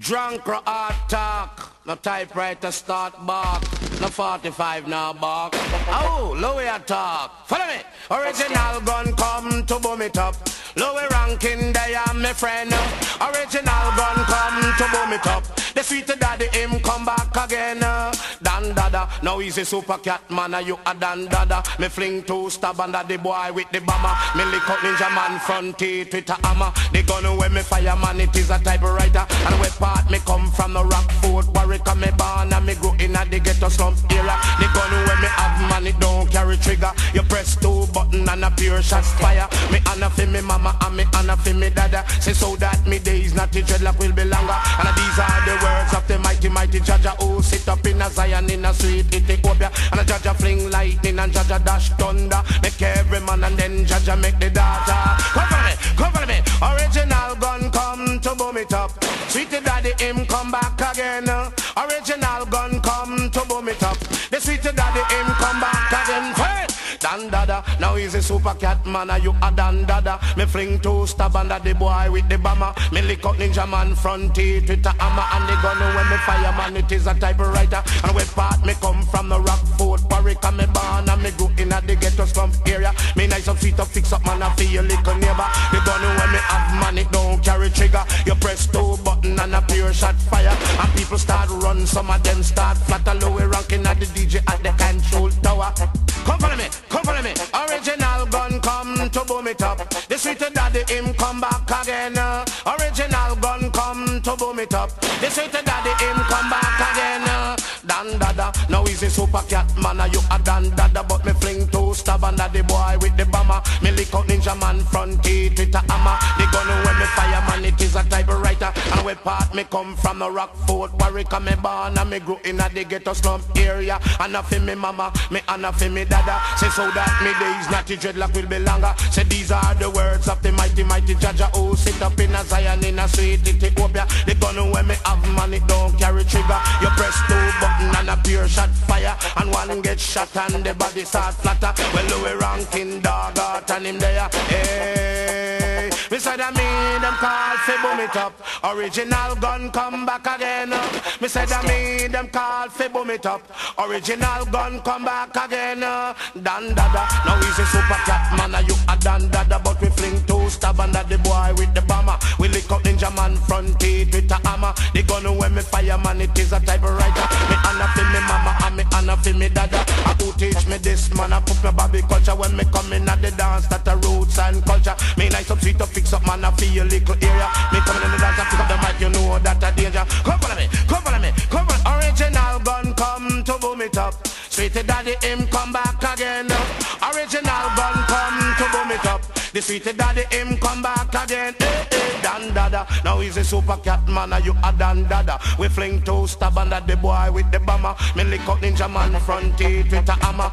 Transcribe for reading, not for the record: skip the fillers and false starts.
Drunk or hard talk, no typewriter start bark, no 45 now bark. Oh, Louie attack, follow me. Original gun come to boom it up. Louie ranking they are my friend. Original gun come to boom it up. The sweet daddy him come back again. Dan dada, now he's a super cat man, you a dan dada. Me fling two stab under the boy with the bomber. Me lick up ninja man front teeth with a hammer. The gun where me fireman it is a typewriter. And where part me come from the rock fort Warwick and me born and me grow in a the ghetto slum era. The gun where me have man it don't carry trigger. You press two button and a pure shot fire. Me honor for me mama and me honor for me dada. Say so that me days not the dreadlock will be longer. And these are the words of the mighty Jaja who sit up in a Zion in a sweet Ethiopia. And a Jaja fling lightning and Jaja dash thunder. Make every man and then Jaja make the data. Come for me, original gun come to boom it up. Sweet daddy him come back again. Original gun come to boom it up. The sweet daddy him come back again. Hey! Dan dada, now he's a super cat man, you a dan dada. Me fling two stab under the boy with the bomber. Me lick up ninja man front teeth with a hammer. And the gun when me fireman it is a typewriter. And where part me come from the rock fort Warwick and me born and me grow in a the ghetto slum area. Me nice up sweet up fix up man I feel little neighbor. The gun when me have man it don't carry trigger. You press two button and a pure shot fire. And people start run, some of them start flatter. Louie ranking at the DJ at the control tower. Come follow me, come follow me. Original gun come to boom it up. The sweet daddy him come back again. Original gun come to boom it up. The sweet daddy him come back again. Dan dada, now he's a super cat man, you a dan dada. But me fling two stab under the boy with the bomber. Me lick out ninja man front teeth with a hammer. The gun when me fireman it is a typewriter. And where part me come from the rock fort Warwick and me born and me grow in a the ghetto slum area. And a for me mama, me and a for me dada. Say so that me days not the dreadlock will be longer. Say these are the words of the mighty Jaja who sit up in a Zion in a sweet Ethiopia. The gun when me have man it don't carry trigger. You press two button and a pure shot fire. And one get shot and the body start flatter. Well Louie ranking dog out and him there. Hey, beside of me them call fi boom it up. Original gun come back again. Me said of me them call fi boom it up. Original gun come back again. Dan dada, now he's a super cat man, you a dan dada. But we fling two stab under the boy with the bomber. We lick up ninja man front teeth with a hammer. The gun when me fireman it is a typewriter. Me honor for me mama and me honor for me dada. I who teach me this man, I put my Bobby culture. When me come in at the dance, that a roots and culture. Me nice up sweet up fix up man, I feel little area. Me coming in the dance, I pick up the mic, you know that a danger. Come follow me, come follow me, come on. Original gun come to boom it up. Sweet daddy him come back again. Original gun come to boom it up. The sweet daddy him come back again. Hey, hey, dan dada, now he's a super cat man, you a dan dada. We fling two stab under the boy with the bomber. Me lick up ninja man front teeth with a hammer.